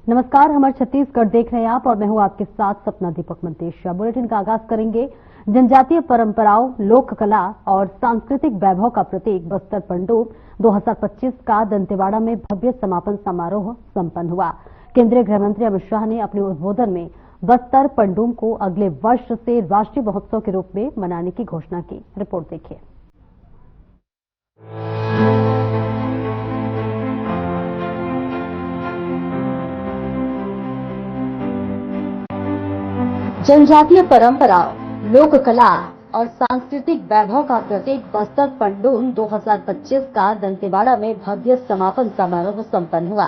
नमस्कार, हमारे छत्तीसगढ़ देख रहे हैं आप और मैं हूं आपके साथ सपना दीपक मंतेशिया। बुलेटिन का आगाज करेंगे जनजातीय परंपराओं, लोक कला और सांस्कृतिक वैभव का प्रतीक बस्तर पंडुप 2025 का दंतेवाड़ा में भव्य समापन समारोह संपन्न हुआ। केंद्रीय गृह मंत्री अमित शाह ने अपने उद्बोधन में बस्तर पंडुप को अगले वर्ष से राष्ट्रीय महोत्सव के रूप में मनाने की घोषणा की। रिपोर्ट देखिए। जनजातीय परंपराओं, लोक कला और सांस्कृतिक वैभव का प्रतीक बस्तर पंडुप 2025 का दंतेवाड़ा में भव्य समापन समारोह संपन्न हुआ,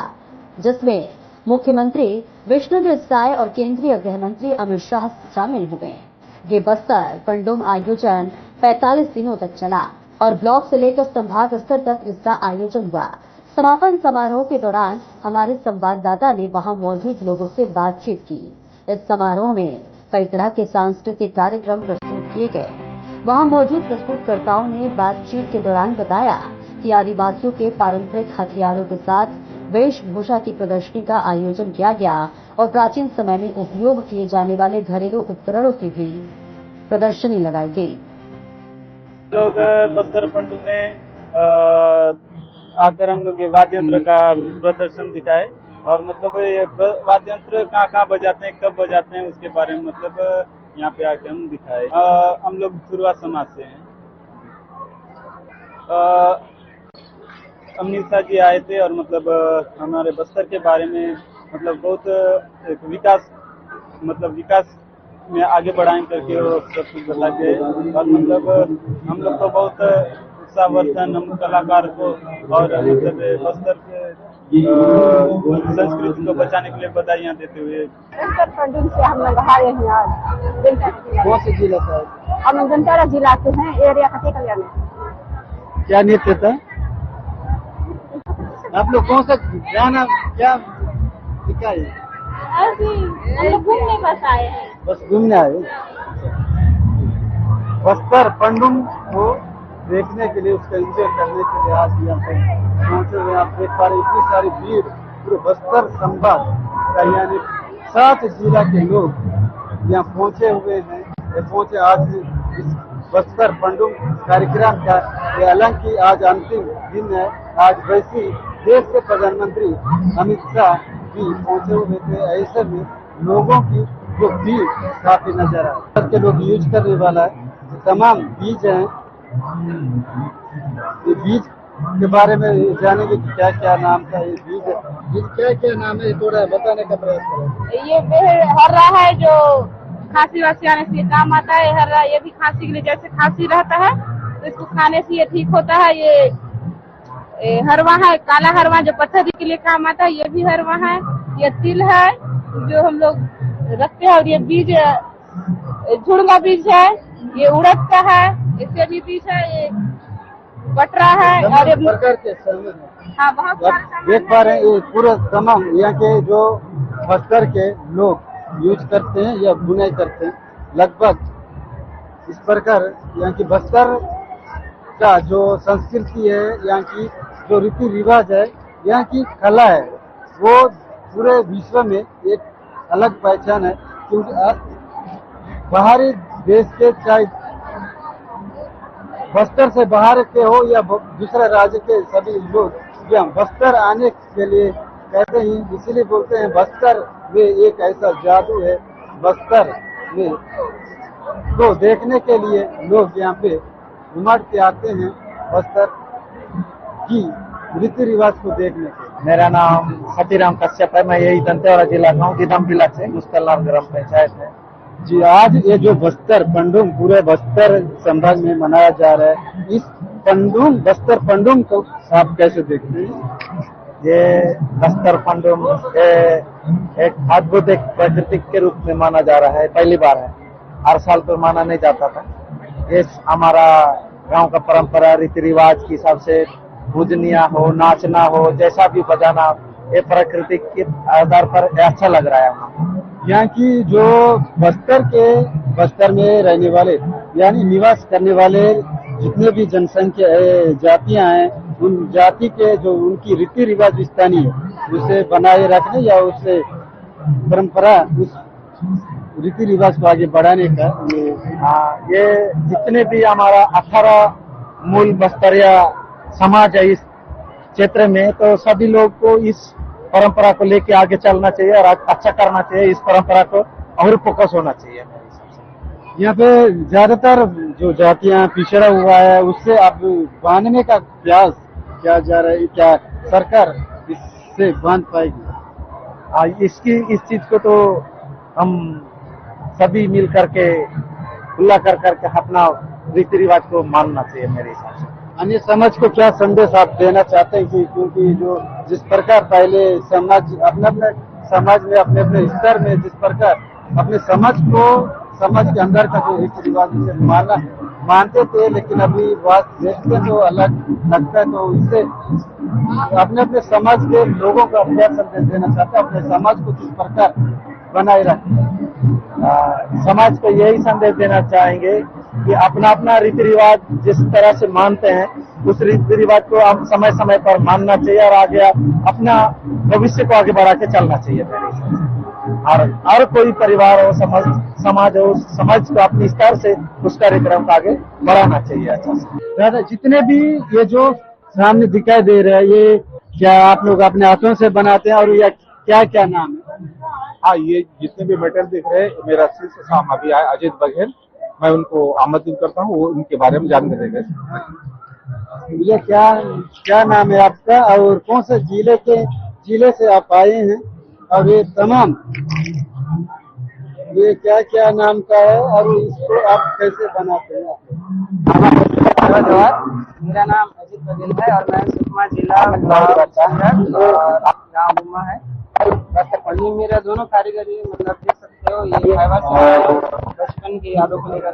जिसमें मुख्यमंत्री विष्णुदेव साय और केंद्रीय गृह मंत्री अमित शाह शामिल हुए। ये बस्तर पंडुप आयोजन 45 दिनों तक चला और ब्लॉक से लेकर संभाग स्तर तक इसका आयोजन हुआ। समापन समारोह के दौरान हमारे संवाददाता ने वहां मौजूद लोगों से बातचीत की। इस समारोह में कई तरह के सांस्कृतिक कार्यक्रम प्रस्तुत किए गए। वहां मौजूद प्रस्तुतकर्ताओं ने बातचीत के दौरान बताया कि आदिवासियों के पारंपरिक हथियारों के साथ वेशभूषा की प्रदर्शनी का आयोजन किया गया और प्राचीन समय में उपयोग किए जाने वाले घरेलू उपकरणों की भी प्रदर्शनी लगाई गई। लोग बस्तर पंडुप में आकर हम लोग वाद्य यंत्र का प्रदर्शन दिखाए और मतलब ये वाद्य यंत्र कहाँ बजाते हैं, कब बजाते हैं, उसके बारे में मतलब यहाँ पे आके हम दिखाए। हम लोग शुरुआत समाज से हैं। अमित शाह जी आए थे और मतलब हमारे बस्तर के बारे में मतलब बहुत विकास में आगे बढ़ाएं करके वो सब कुछ बताते हैं और मतलब हम लोग को बहुत उत्साहवर्धन हम कलाकार को और मतलब बस्तर के संस्कृति को बचाने के लिए बधाइयाँ देते हुए। बस्तर पंडुप से हम लोग आए हैं आज। कौन से जिला से? हम लोग दंतेवाड़ा जिला के हैं, एरिया कटे कल्याण में। क्या नृत्य था? आप लोग कौन सा गाना क्या दिखाए? हम लोग घूमने बस आए हैं। बस घूमने आए। बस्तर पंडुप को देखने के लिए, उसका एंजॉय करने के लिए आज यहाँ पर पहुंचे हुए। आप देख पा रहे इतनी सारी भीड़ पूरे बस्तर संभाग का यानी 7 जिला के लोग यहाँ पहुंचे हुए हैं। पहुंचे आज इस बस्तर पंडुप कार्यक्रम का। ये हालांकि आज अंतिम दिन है। आज वैसे देश के प्रधानमंत्री अमित शाह भी पहुंचे हुए थे। ऐसे में लोगों की जो भीड़ काफी नजर आए। के लोग यूज करने वाला है तमाम बीज हैं। ये बीज के बारे में जानेंगे कि क्या क्या नाम था। ये बीज क्या क्या नाम है, थोड़ा बताने का प्रयास करें। ये हर्रा है जो खांसी वासी आने से काम आता है। हर्रा ये भी खांसी के लिए, जैसे खांसी रहता है तो इसको खाने से ये ठीक होता है। ये हरवा है, काला हरवा जो पत्थर के लिए काम आता है, ये भी हरवा है। ये तिल है जो हम लोग रखते हैं और ये बीज झुड़ंगा बीज है, ये उड़द का है, इससे भी बीज है, ये बटरा है और ये प्रकार के हाँ बहुत सारे देख पा रहे हैं। ये पूरा तमाम यहाँ के जो बस्तर के लोग यूज करते हैं या बुनाई करते हैं। लगभग इस प्रकार यहाँ की बस्तर का जो संस्कृति है, यहाँ की जो रीति रिवाज है, यहाँ की कला है, वो पूरे विश्व में एक अलग पहचान है। क्योंकि बाहरी देश के, चाहे बस्तर से बाहर के हो या दूसरे राज्य के सभी लोग यहाँ बस्तर आने के लिए कहते हैं। इसीलिए बोलते हैं बस्तर में एक ऐसा जादू है। बस्तर में तो देखने के लिए लोग यहाँ पे उमड़ के आते हैं बस्तर की रीति रिवाज को देखने के। मेरा नाम सतीराम कश्यप है। मैं यही दंतेवाड़ा जिला का हूँ। दिदम जिला से मुस्तलाम ग्राम पंचायत है जी। आज ये जो बस्तर पंडुप पूरे बस्तर संभाग में मनाया जा रहा है, इस बस्तर पंडुप को आप कैसे देखते हैं? ये बस्तर पंडुप एक अद्भुत एक प्राकृतिक के रूप में माना जा रहा है। पहली बार है, हर साल तो माना नहीं जाता था। ये हमारा गांव का परंपरा रीति रिवाज की हिसाब से पूजनिया हो, नाचना हो, जैसा भी बजाना, ये प्राकृतिक के आधार पर अच्छा लग रहा है। यहाँ की जो बस्तर में रहने वाले यानी निवास करने वाले जितने भी जनसंख्या जातियां हैं, उन जाति के जो उनकी रीति रिवाज स्थानीय उसे बनाए रखने या उससे परंपरा उस रीति रिवाज को आगे बढ़ाने का ये जितने भी हमारा 18 मूल बस्तरिया समाज है इस क्षेत्र में, तो सभी लोग को इस परंपरा को लेके आगे चलना चाहिए और अच्छा करना चाहिए। इस परंपरा को और फोकस होना चाहिए। यहाँ पे ज्यादातर जो जातियां पिछड़ा हुआ है उससे अब बांधने का प्रयास किया जा रहा है, क्या सरकार इससे बांध पाएगी? इस चीज को तो हम सभी मिल करके खुला कर करके अपना रीति रिवाज को मानना चाहिए मेरे हिसाब से। अन्य समाज को क्या संदेश आप देना चाहते हैं कि क्योंकि जो जिस प्रकार पहले समाज अपने अपने समाज में अपने अपने स्तर में जिस प्रकार अपने समाज के अंदर का जो रीति रिवाज मानते थे, लेकिन अभी बात देखते तो अलग लगता है। तो इससे अपने अपने समाज के लोगों का क्या संदेश देना चाहते हैं, अपने समाज को किस प्रकार बनाए रखें? समाज को यही संदेश देना चाहेंगे कि अपना अपना रीति रिवाज जिस तरह से मानते हैं उस रीति रिवाज को हम समय समय पर मानना चाहिए और आगे अपना भविष्य को आगे बढ़ा के चलना चाहिए मेरे हिसाब से। और कोई परिवार हो, समाज हो, समाज को अपने स्तर से उस कार्यक्रम को आगे बढ़ाना चाहिए अच्छा से। दादा, जितने भी ये जो सामने दिखाई दे रहा है, ये क्या आप लोग अपने हाथों से बनाते हैं और या क्या क्या नाम है? हाँ, ये जितने भी मेटल दिख रहे हैं मेरा शिष्य साहब अभी आए अजित बघेल, मैं उनको आमंत्रित करता हूँ, वो उनके बारे में जानकारी देंगे। ये क्या नाम है आपका और कौन से जिले से आप आए हैं? और ये तमाम ये क्या नाम का है और इसको आप कैसे बनाते हैं? मेरा नाम अजित बघेल है और मैं सुकमा जिला गाँव गुम्मा है। पंडित मेरा दोनों कारीगरी मतलब देख सकते हो, ये बचपन की यादों को लेकर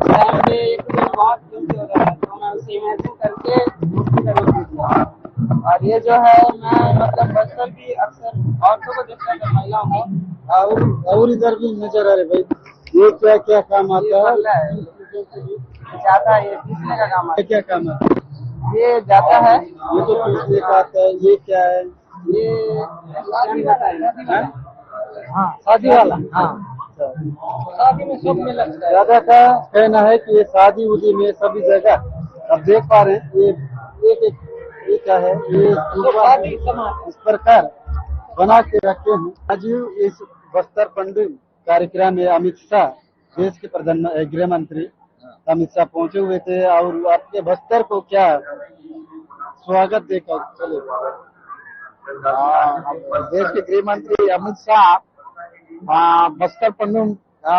टाइम पे एक दिन बहुत कीमती हो रहा है, तो मैं उसे इमेजिन करके मूर्ति का रूप दिया। और ये जो है मैं मतलब बचपन भी अक्सर औरतों को देखता है, महिलाओं को। और इधर भी नजर आ रहे भाई, ये क्या काम आता है? जाता है, ये पीसने का काम आता क्या काम आता है? है। ये जाता है, ये तो पीसने का आता है। ये क्या है? ये हाँ, शादी वाला। हाँ, शादी में सब में लगता है। दादा का कहना है कि ये शादी उदी में सभी जगह अब देख पा रहे हैं, ये क्या है? ये इस प्रकार बना के रखे हैं। आज इस बस्तर पंडित कार्यक्रम में अमित शाह, देश के प्रधान गृह मंत्री अमित शाह पहुंचे हुए थे और आपके बस्तर को क्या स्वागत देकर चले? देश के गृह मंत्री अमित शाह बस्तर पंडुम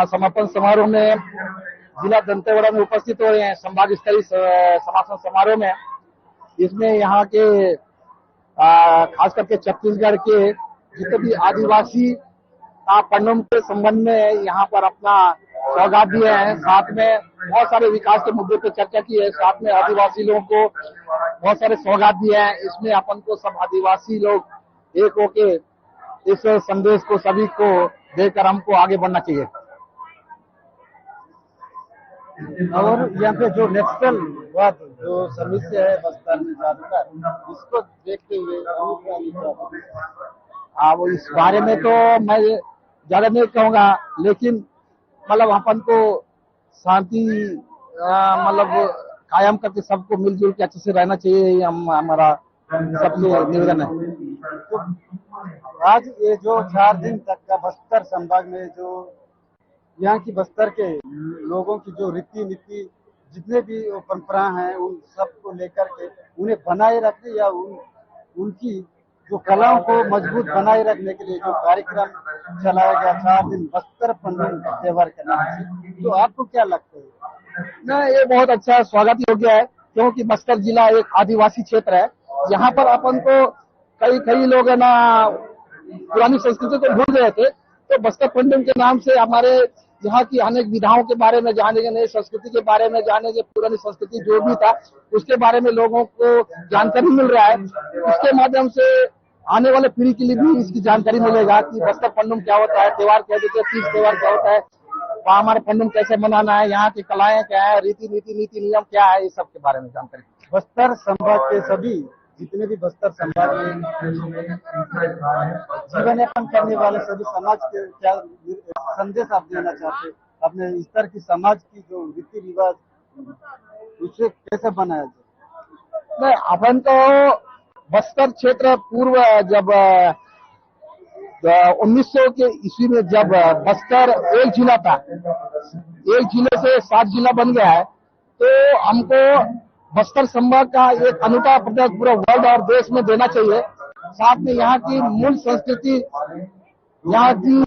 समापन समारोह में जिला दंतेवाड़ा में उपस्थित हुए हैं, संभाग स्तरीय समापन समारोह में। इसमें यहाँ के खास करके छत्तीसगढ़ के जितने भी आदिवासी पंडुम के संबंध में यहाँ पर अपना सौगात दिए हैं। साथ में बहुत सारे विकास के मुद्दे पर चर्चा की है, साथ में आदिवासी लोगों को बहुत सारे सौगात दिए हैं। इसमें अपन को सब आदिवासी लोग एक होके इस संदेश को सभी को देकर हमको आगे बढ़ना चाहिए। और यहाँ पे जो नेक्सल वाद जो समस्या है बस्तर में ज्यादातर, इसको देखते हुए वो इस बारे में तो मैं ज्यादा नहीं कहूँगा, लेकिन मतलब अपन को शांति मतलब कायम करके सबको मिलजुल के अच्छे से रहना चाहिए, हमारा सबसे निवेदन है। तो आज ये जो 4 दिन तक का बस्तर संभाग में जो यहाँ की बस्तर के लोगों की जो रीति नीति जितने भी परंपरा हैं उन सब को लेकर के उन्हें बनाए रखने या उनकी जो कलाओं को मजबूत बनाए रखने के लिए जो कार्यक्रम चलाया गया 4 दिन बस्तर पंडित त्योहार के नाम से, तो आपको क्या लगता है? ना, ये बहुत अच्छा स्वागत योग्य है, क्योंकि बस्तर जिला एक आदिवासी क्षेत्र है। यहाँ पर अपन को कई लोग है ना पुरानी संस्कृति को भूल गए थे, तो बस्तर पंडित के नाम से हमारे यहाँ की अनेक विधाओं के बारे में जानेंगे, नई संस्कृति के बारे में जानेंगे, पुरानी संस्कृति जो भी था उसके बारे में लोगों को जानकारी मिल रहा है। इसके माध्यम से आने वाले पीढ़ी के लिए भी इसकी जानकारी मिलेगा कि बस्तर पंडित क्या होता है, त्योहार क्या होते हैं, तीज त्योहार क्या होता है, हमारे पंडित कैसे मनाना है, यहाँ की कलाएं क्या है, नीति नियम क्या है, इस सब के बारे में जानकारी। बस्तर संभाग के सभी जितने भी बस्तर संभाग में जीवन यापन करने वाले सभी समाज के क्या संदेश आप देना चाहते हैं? अपने इस तरह की समाज की जो रीति रिवाज उसे कैसे बनाया जाए? नहीं, अपन तो बस्तर क्षेत्र पूर्व जब 1900 के ईस्वी में जब बस्तर एक जिला था, एक जिले से 7 जिला बन गया है, तो हमको बस्तर संभाग का एक अनूठा प्रदर्शन पूरे वर्ल्ड और देश में देना चाहिए। साथ में यहाँ की मूल संस्कृति, यहाँ की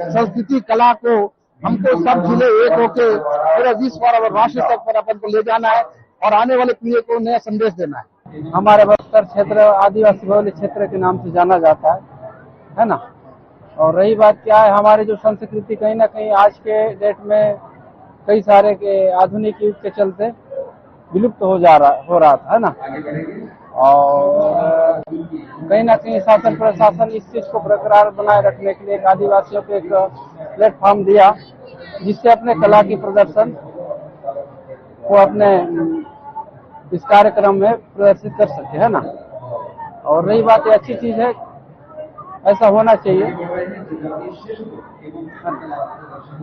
संस्कृति कला को हमको सब जिले एक होके पूरे विश्व और राष्ट्र स्तर पर अपन को ले जाना है और आने वाले पीढ़ी को नया संदेश देना है। हमारे बस्तर क्षेत्र आदिवासी बहुल क्षेत्र के नाम से जाना जाता है ना। और रही बात क्या है, हमारी जो संस्कृति कहीं ना कहीं आज के डेट में कई सारे के आधुनिक युग के चलते विलुप्त हो रहा था, है ना। और कहीं ना कहीं शासन प्रशासन इस चीज को बरकरार बनाए रखने के लिए एक आदिवासियों को एक प्लेटफॉर्म दिया, जिससे अपने कला की प्रदर्शन को अपने इस कार्यक्रम में प्रदर्शित कर सके, है ना। और रही बात, ये अच्छी चीज है, ऐसा होना चाहिए।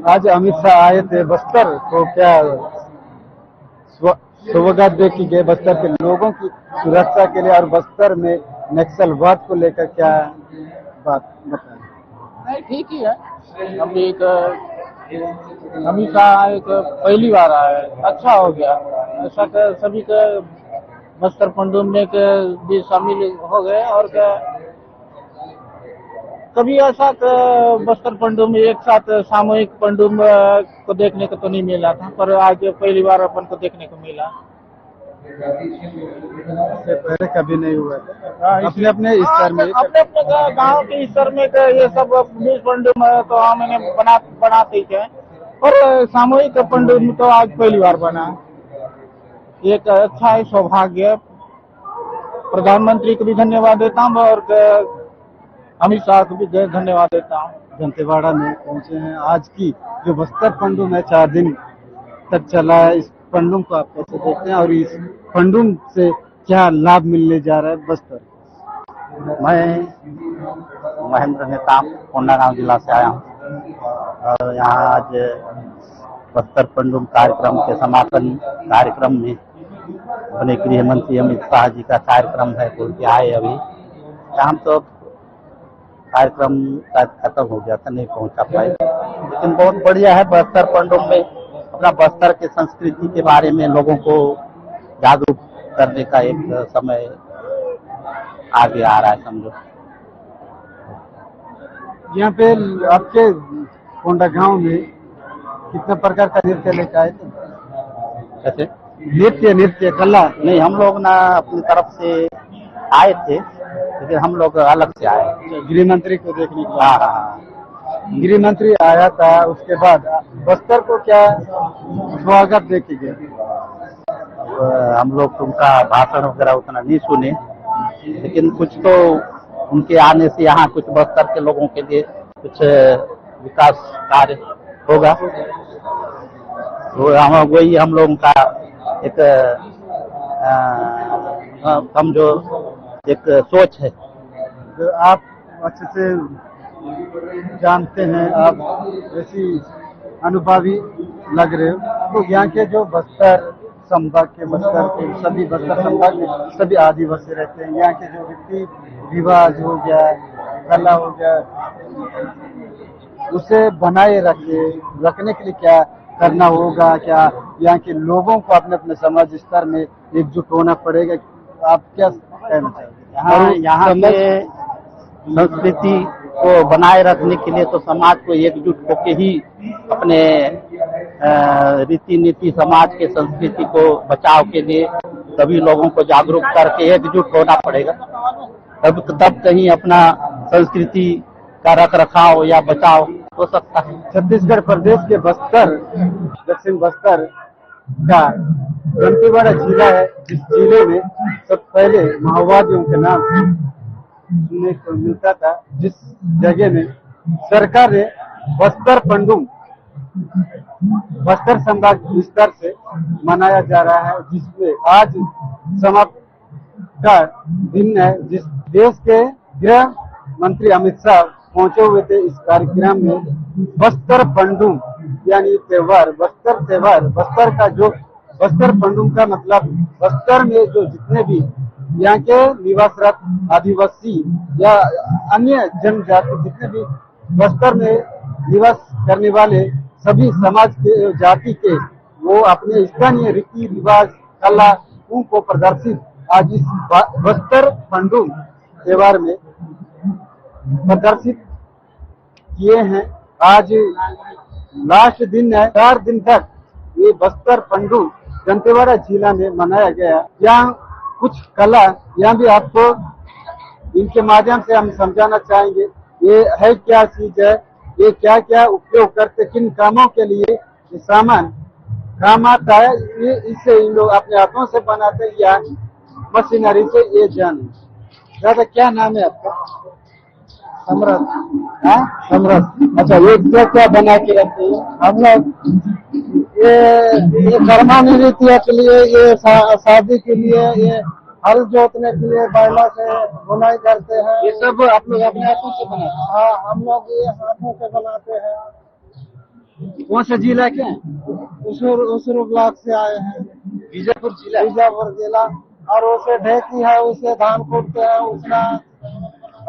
आज अमित शाह आए थे बस्तर, तो क्या स्वागत दे की गए बस्तर के लोगों की सुरक्षा के लिए, और बस्तर में नक्सलवाद को लेकर क्या बात बताएं? नहीं, ठीक ही है। हम एक अमित शाह एक पहली बार आए, अच्छा हो गया। ऐसा कर सभी के बस्तर पंडुम में के भी शामिल हो गए। और क्या कभी ऐसा बस्तर पंडुम में एक साथ सामूहिक पंडुम को देखने को तो नहीं मिला था, पर आज पहली बार अपन को देखने को मिला। इससे पहले कभी नहीं हुआ था। अपने अपने स्तर में, अपने अपने गांव के स्तर में ये सब पंडुम तो हमने बनाते ही थे, और सामूहिक पंडुम तो आज पहली बार बना। एक अच्छा है, सौभाग्य। प्रधानमंत्री को भी धन्यवाद देता हूँ और अमित शाह को भी धन्यवाद देता हूँ। दंतेवाड़ा में पहुंचे हैं। आज की जो बस्तर पंडुम है 4 दिन तक चला है, इस पंडुम को आप कैसे देखते हैं और इस पंडुम से क्या लाभ मिलने जा रहा है बस्तर? मैं महेंद्र नेताम कोंडागांव जिला से आया हूँ और यहाँ आज बस्तर पंडुम कार्यक्रम के समापन कार्यक्रम में अपने गृह मंत्री अमित शाह जी का कार्यक्रम है, बोल के आए। अभी शाम तो कार्यक्रम खत्म हो गया था, नहीं पहुंचा पाए, लेकिन बहुत बढ़िया है। बस्तर पंडुम में अपना बस्तर के संस्कृति के बारे में लोगों को जागरूक करने का एक समय आगे आ रहा है, समझो। यहाँ पे आपके कोंडागांव में कितने प्रकार का नृत्य लेकर आए थे? कैसे? नृत्य कला? नहीं, हम लोग ना अपनी तरफ से आए थे, लेकिन हम लोग अलग से आए। गृह मंत्री को देखने के लिए? हाँ, गृह मंत्री आया था, उसके बाद बस्तर को क्या स्वागत दे के गए? हम लोग उनका भाषण वगैरह उतना नहीं सुने, लेकिन कुछ तो उनके आने से यहाँ कुछ बस्तर के लोगों के लिए कुछ विकास कार्य होगा। वही हम लोगों का एक समझो एक सोच है। तो आप अच्छे से जानते हैं, आप ऐसी अनुभवी लग रहे हो, तो यहाँ के जो बस्तर संभाग के सभी बस्तर संभाग में सभी आदिवासी रहते हैं, यहाँ के जो रीति रिवाज हो गया, कला हो गया, उसे बनाए रखने के लिए क्या करना होगा? क्या यहाँ के लोगों को अपने अपने समाज स्तर में एकजुट होना पड़ेगा? आप क्या कहना चाहेंगे? यहाँ के संस्कृति को बनाए रखने के लिए तो समाज को एकजुट होकर ही अपने रीति नीति समाज के संस्कृति को बचाव के लिए सभी लोगों को जागरूक करके एकजुट होना पड़ेगा, तब कहीं अपना संस्कृति का रख रखाव या बचाव हो सकता है। छत्तीसगढ़ प्रदेश के बस्तर, दक्षिण बस्तर का दंतेवाड़ा जिला है, जिस जिले में सबसे पहले माओवादियों के नाम सुनने को मिलता था, जिस जगह में सरकार ने बस्तर पंडुम बस्तर संभाग स्तर से मनाया जा रहा है, जिसमें आज समाप्त का दिन है, जिस देश के गृह मंत्री अमित शाह पहुंचे हुए थे इस कार्यक्रम में। बस्तर पंडुम यानी त्योहार, बस्तर का जो बस्तर पंडुम का मतलब बस्तर में जो जितने भी यहाँ के निवासरत आदिवासी या अन्य जनजाति जितने भी बस्तर में निवास करने वाले सभी समाज के जाति के वो अपने स्थानीय रीति रिवाज कला को प्रदर्शित आज इस बस्तर पंडुम त्योहार में प्रदर्शित किए हैं। आज लास्ट दिन है, 4 दिन तक ये बस्तर पंडुम दंतेवाड़ा जिला में मनाया गया। यहाँ कुछ कला यहाँ भी आपको इनके माध्यम से हम समझाना चाहेंगे, ये है क्या चीज है, ये क्या क्या उपयोग करते, किन कामों के लिए ये सामान काम आता है, ये इससे इन लोग अपने हाथों से बनाते हैं या मशीनरी से, ये जाने। दादा क्या नाम है आपका? समरस। समरस। अच्छा, ये क्या क्या बना के रखते हैं हम लोग? ये कर्मानी रीतियों के लिए, ये शादी के लिए, ये हल जोतने के लिए बैला से बुनाई करते हैं। ये सब आप लोग अपने हाथों से बनाते हैं? हाँ, हम लोग ये हाथों से बनाते हैं। कौन से जिला के हैं? उसुर ब्लॉक से आए हैं। बीजापुर जिला। और उसे ढेकी है, उसे धान कूटते हैं, उसका।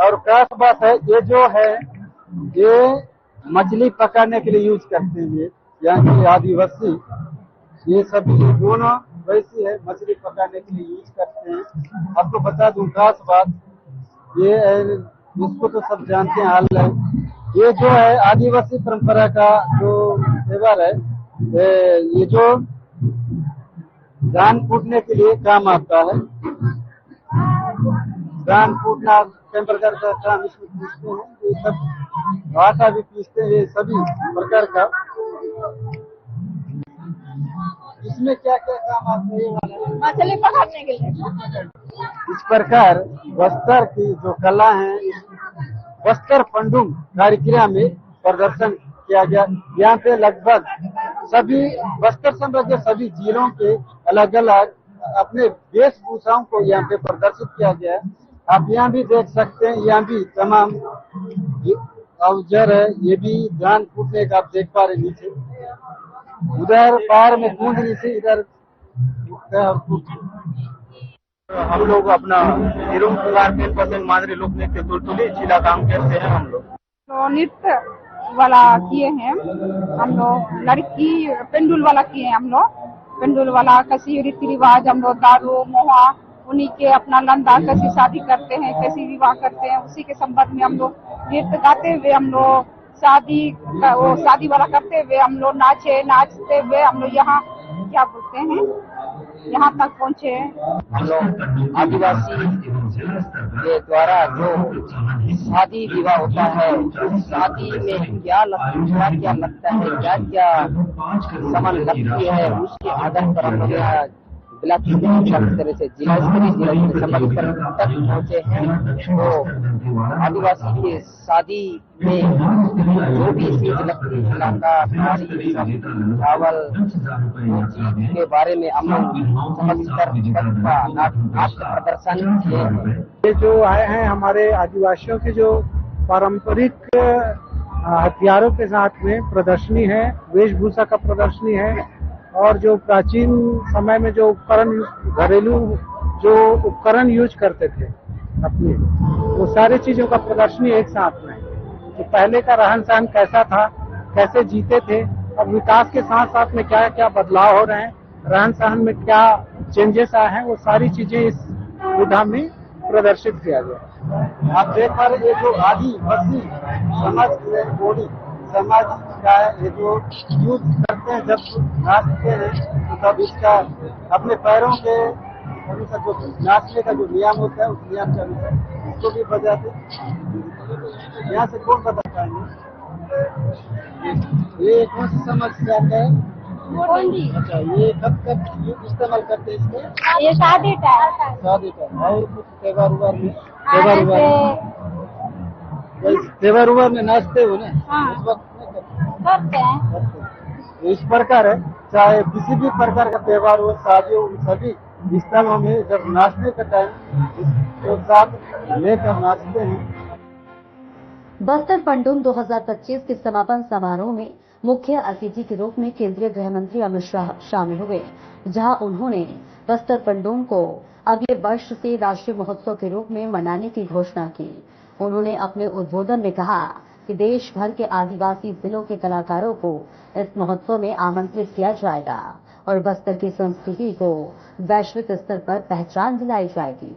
और खास बात है, ये जो है ये मछली पकाने के लिए यूज करते हैं। ये यहाँ के आदिवासी ये सब दोनों वैसी है, मछली पकाने के लिए यूज करते हैं। आपको बता दूं खास बात, ये इसको तो सब जानते हैं हाल है, ये जो है आदिवासी परंपरा का जो त्योहार है, ये जो धान कूटने के लिए काम आता है। धान कूटना कई प्रकार का काम इसमें पीसते हैं, ये सब आटा भी पीसते हैं, ये सभी प्रकार का। इसमें क्या क्या काम आते हैं? मछली पकड़ने के लिए। इस प्रकार बस्तर की जो कला है, इस बस्तर पंडुम कार्यक्रम में प्रदर्शन किया गया। यहाँ पे लगभग सभी बस्तर संभाग के सभी जिलों के अलग अलग अपने वेशभूषाओं को यहाँ पे प्रदर्शित किया गया है। आप यहाँ भी देख सकते हैं, यहाँ भी तमाम अवजार है, ये भी धान कूटने का आप देख पा रहे नीचे, उधर पार में कूदने से इधर हम लोग अपना हिरों कुमार 10% मादरी लोक नृत्य तुलतुली जिला काम करते हैं। हम लोग तो नृत्य वाला किए हैं हम लोग, लड़की पेंडुल वाला किए हैं हम लोग। पेंडुल वाला कैसी रीति रिवाज हम लोग, दारू मोहा उन्हीं के अपना लंदा कैसी शादी करते हैं, कैसी विवाह करते हैं, उसी के संबंध में हम लोग नृत्य गाते हुए हम लोग शादी वाला करते हुए हम लोग नाचते हुए हम लोग यहाँ क्या बोलते हैं, यहाँ तक पहुँचे। हम लोग आदिवासी के द्वारा जो शादी विवाह होता है, उस शादी में क्या लगता है, क्या क्या सामान लगती है, उसके आधार पर हम लोग यहाँ जिला तरह से जिला स्तरीय संबंध पर तक पहुँचे हैं। तो आदिवासी के शादी में जो भी चीज लगती है, चावल के बारे में हम लोग समझकर नाट्य प्रदर्शन किए हैं। ये जो आए हैं हमारे आदिवासियों के जो पारंपरिक हथियारों के साथ में प्रदर्शनी है, वेशभूषा का प्रदर्शनी है, और जो प्राचीन समय में जो उपकरण, घरेलू जो उपकरण यूज करते थे अपने, वो सारी चीजों का प्रदर्शनी एक साथ में। तो पहले का रहन सहन कैसा था, कैसे जीते थे, अब विकास के साथ साथ में क्या क्या बदलाव हो रहे हैं, रहन सहन में क्या चेंजेस आए हैं, वो सारी चीजें इस विधा में प्रदर्शित किया गया। आप देख पा रहे, ये जो आदिवासी समाज बोली समाज का है, ये जो यूज करते हैं जब नाचते हैं, तो तब इसका अपने पैरों के अनुसार जो नाचने का जो नियम होता है, उस नियम के अनुसार इसको भी बजाते हैं। यहाँ से कौन बता पाएंगे ये कौन सी समझ से आता है? अच्छा, ये कब इस्तेमाल करते हैं इसको? ये शादी का और कुछ त्योहार में नाचते हो ना? हाँ। उस वक्त करते हैं। तो इस प्रकार है, चाहे किसी भी प्रकार का त्योहार हो, शादी हो, सभी स्थलों में जब नाचने का टाइम तो साथ लेकर नाचते हैं। बस्तर पंडोम 2025 के समापन समारोह में मुख्य अतिथि के रूप में केंद्रीय गृह मंत्री अमित शाह शामिल हुए, जहां उन्होंने बस्तर पंडोम को अगले वर्ष से राष्ट्रीय महोत्सव के रूप में मनाने की घोषणा की। उन्होंने अपने उद्बोधन में कहा कि देश भर के आदिवासी जिलों के कलाकारों को इस महोत्सव में आमंत्रित किया जाएगा और बस्तर की संस्कृति को वैश्विक स्तर पर पहचान दिलाई जाएगी।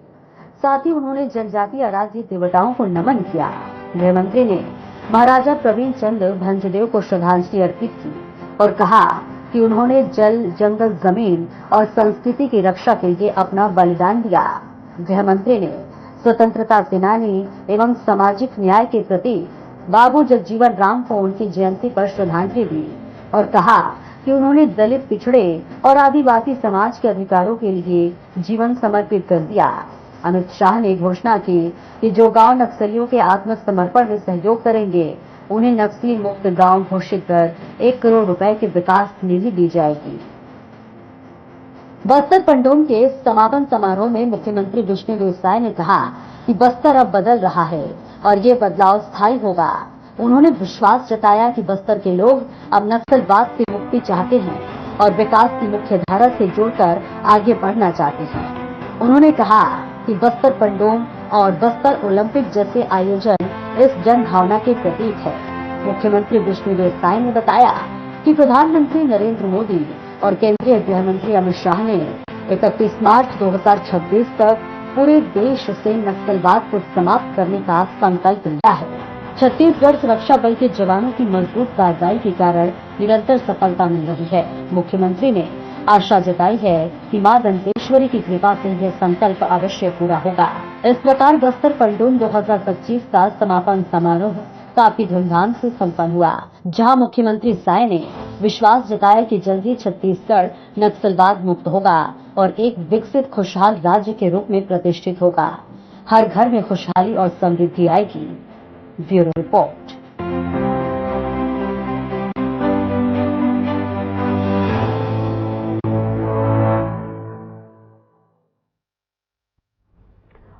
साथ ही उन्होंने जनजातीय आराध्य देवताओं को नमन किया। गृह मंत्री ने महाराजा प्रवीण चंद्र भंजदेव को श्रद्धांजलि अर्पित की और कहा कि उन्होंने जल, जंगल, जमीन और संस्कृति की रक्षा के लिए अपना बलिदान दिया। गृह मंत्री ने स्वतंत्रता सेनानी एवं सामाजिक न्याय के प्रतीक बाबू जगजीवन राम को उनकी जयंती पर श्रद्धांजलि दी और कहा कि उन्होंने दलित, पिछड़े और आदिवासी समाज के अधिकारों के लिए जीवन समर्पित कर दिया। अमित शाह ने घोषणा की कि जो गांव नक्सलियों के आत्मसमर्पण में सहयोग करेंगे, उन्हें नक्सली मुक्त गांव घोषित कर 1 करोड़ रुपए की विकास निधि दी जाएगी। बस्तर पंडोम के समापन समारोह में मुख्यमंत्री विष्णुदेव साय ने कहा कि बस्तर अब बदल रहा है और ये बदलाव स्थायी होगा। उन्होंने विश्वास जताया कि बस्तर के लोग अब नक्सलवाद से मुक्ति चाहते हैं और विकास की मुख्य धारा से जुड़कर आगे बढ़ना चाहते हैं। उन्होंने कहा कि बस्तर पंडोम और बस्तर ओलंपिक जैसे आयोजन इस जन भावना के प्रतीक है। मुख्यमंत्री विष्णुदेव साय ने बताया कि प्रधानमंत्री नरेंद्र मोदी और केंद्रीय गृह मंत्री अमित शाह ने 31 मार्च 2026 तक पूरे देश से नक्सलवाद को समाप्त करने का संकल्प लिया है। छत्तीसगढ़ सुरक्षा बल के जवानों की मजबूत कार्रवाई के कारण निरंतर सफलता मिल रही है। मुख्यमंत्री ने आशा जताई है कि मां दंतेश्वरी की कृपा से यह संकल्प अवश्य पूरा होगा। इस प्रकार बस्तर पंडोम 2025 का समापन समारोह काफी धूमधाम से संपन्न हुआ, जहां मुख्यमंत्री साय ने विश्वास जताया कि जल्द ही छत्तीसगढ़ नक्सलवाद मुक्त होगा और एक विकसित खुशहाल राज्य के रूप में प्रतिष्ठित होगा। हर घर में खुशहाली और समृद्धि आएगी। Bureau report.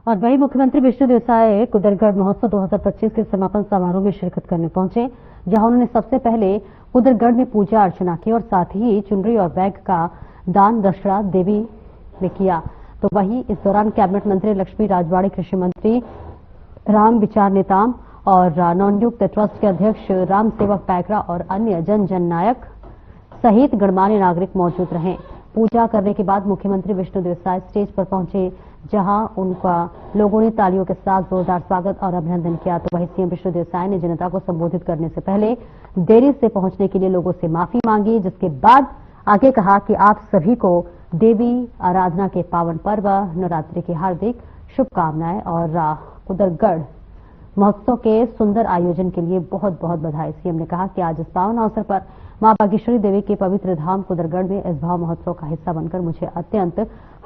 और वही मुख्यमंत्री विष्णुदेव साय कुदरगढ़ महोत्सव 2025 के समापन समारोह में शिरकत करने पहुंचे, जहां उन्होंने सबसे पहले कुदरगढ़ में पूजा अर्चना की और साथ ही चुनरी और बैग का दान दक्षिणा देवी ने किया। तो वहीं इस दौरान कैबिनेट मंत्री लक्ष्मी राजवाड़ी, कृषि मंत्री राम विचार नेताम और नवनियुक्त ट्रस्ट के अध्यक्ष राम सेवक पैकरा और अन्य जन नायक सहित गणमान्य नागरिक मौजूद रहे। पूजा करने के बाद मुख्यमंत्री विष्णुदेव साय स्टेज पर पहुंचे, जहां उनका लोगों ने तालियों के साथ जोरदार स्वागत और अभिनंदन किया। तो वहीं सीएम विष्णुदेव साय ने जनता को संबोधित करने से पहले देरी से पहुंचने के लिए लोगों से माफी मांगी, जिसके बाद आगे कहा कि आप सभी को देवी आराधना के पावन पर्व नवरात्रि की हार्दिक शुभकामनाएं और कुदरगढ़ महोत्सव के सुंदर आयोजन के लिए बहुत बहुत बधाई। सीएम ने कहा कि आज इस पावन अवसर पर मां बागेश्वरी देवी के पवित्र धाम कुदरगढ़ में इस भाव महोत्सव का हिस्सा बनकर मुझे अत्यंत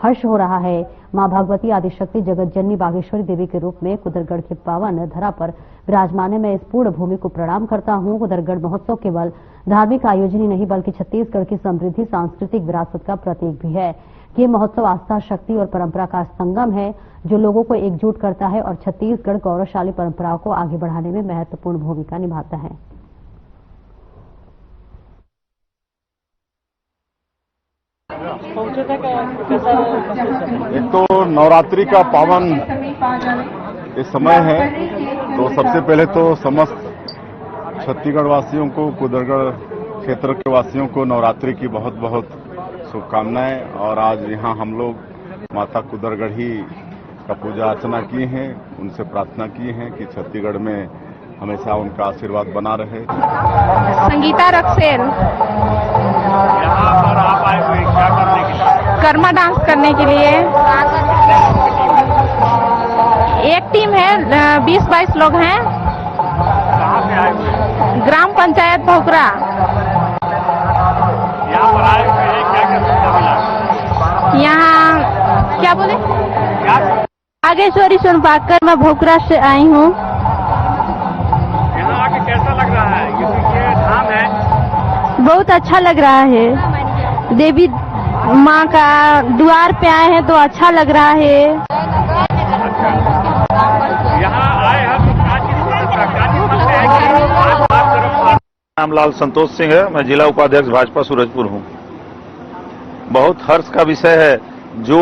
हर्ष हो रहा है। मां भगवती आदिशक्ति जगत जननी बागेश्वरी देवी के रूप में कुदरगढ़ के पावन धरा पर विराजमान मैं इस पूर्ण भूमि को प्रणाम करता हूं। कुदरगढ़ महोत्सव केवल धार्मिक आयोजन ही नहीं बल्कि छत्तीसगढ़ की समृद्धि, सांस्कृतिक विरासत का प्रतीक भी है। ये महोत्सव आस्था, शक्ति और परंपरा का संगम है, जो लोगों को एकजुट करता है और छत्तीसगढ़ गौरवशाली परंपराओं को आगे बढ़ाने में महत्वपूर्ण भूमिका निभाता है। एक तो नवरात्रि का पावन ये समय है, तो सबसे पहले तो समस्त छत्तीसगढ़ वासियों को, कुदरगढ़ क्षेत्र के वासियों को नवरात्रि की बहुत बहुत शुभकामनाएं। और आज यहाँ हम लोग माता कुदरगढ़ी का पूजा अर्चना किए हैं, उनसे प्रार्थना की है कि छत्तीसगढ़ में हमेशा उनका आशीर्वाद बना रहे। संगीता रक्सेल। यहाँ पर आप आए हुए क्या करने के लिए? कर्मा डांस करने के लिए। एक टीम है, 20-22 लोग हैं। कहाँ पे आए हुए? ग्राम पंचायत भोकरा। यहाँ पर आए हुए हैं, क्या क्या सुविधा मिला? यहाँ क्या बोले? क्या बागेश्वरी सुनपाकर, मैं भोकरा से आई हूँ। यहाँ आके कैसा लग रहा है? ये धाम है, बहुत अच्छा लग रहा है। देवी माँ का द्वार पे आए हैं तो अच्छा लग रहा है। यहाँ आए हैं तो काजी नाम लाल संतोष सिंह है। मैं जिला उपाध्यक्ष भाजपा सूरजपुर हूँ। बहुत हर्ष का विषय है, जो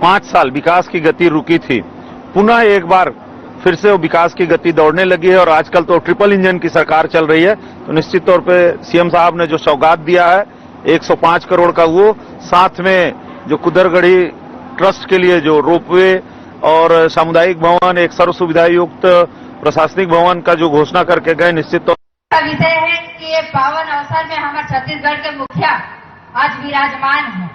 5 साल विकास की गति रुकी थी, पुनः एक बार फिर से वो विकास की गति दौड़ने लगी है और आजकल तो ट्रिपल इंजन की सरकार चल रही है। तो निश्चित तौर पे सीएम साहब ने जो सौगात दिया है 105 करोड़ का, वो साथ में जो कुदरगढ़ी ट्रस्ट के लिए जो रोपवे और सामुदायिक भवन, एक सर्व सुविधा युक्त प्रशासनिक भवन का जो घोषणा करके गए, निश्चित तौर का विषय है कि ये पावन अवसर में हमारे छत्तीसगढ़ के मुखिया आज विराजमान हैं।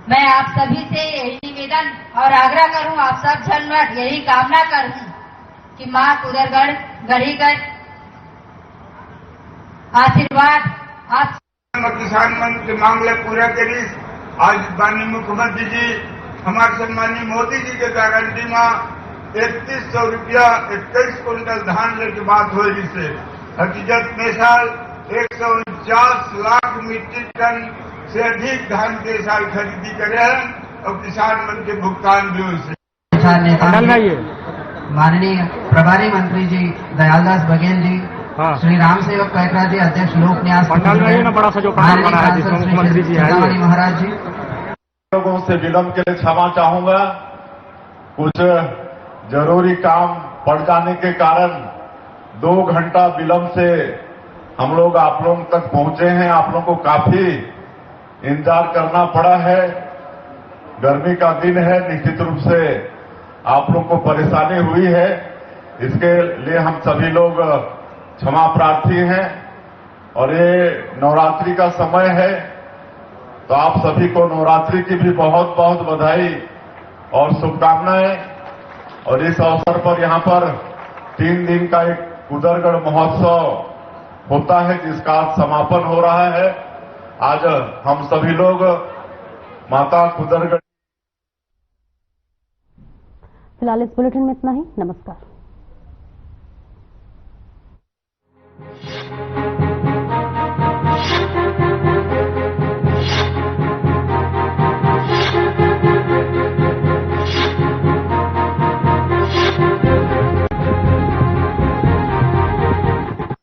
मैं आप सभी से यही निवेदन और आग्रह करूं, आप सब जन यही कामना करूं कि मां कुदरगढ़ गढ़ीगढ़ आशीर्वाद आप किसान मन के मांगले पूरा करी। आज माननीय मुख्यमंत्री जी हमारे सम्मानीय मोदी जी के गारंटी में 3100 रुपया 21 क्विंटल धान लेके बात हो रही से हकीकत में साल 149 लाख मीट्रिक टन से अधिक धान के साल खरीदी करे हैं और किसान मन के भुगतान भी उनसे। माननीय प्रभारी मंत्री जी दयालदास बघेल जी, श्री राम सेवक पैकरा जी, अध्यक्ष लोक न्यास महाराज जी, लोगों से विलंब के लिए क्षमा चाहूंगा। कुछ जरूरी काम पड़ जाने के कारण 2 घंटा विलंब से हम लोग आप लोगों तक पहुंचे हैं। आप लोगों को काफी इंतजार करना पड़ा है। गर्मी का दिन है, निश्चित रूप से आप लोग को परेशानी हुई है। इसके लिए हम सभी लोग क्षमा प्रार्थी हैं। और ये नवरात्रि का समय है, तो आप सभी को नवरात्रि की भी बहुत बहुत बधाई और शुभकामनाएं। और इस अवसर पर यहाँ पर 3 दिन का एक कुदरगढ़ महोत्सव होता है, जिसका आज समापन हो रहा है। आज हम सभी लोग माता कुदरगढ़। फिलहाल इस बुलेटिन में इतना ही। नमस्कार।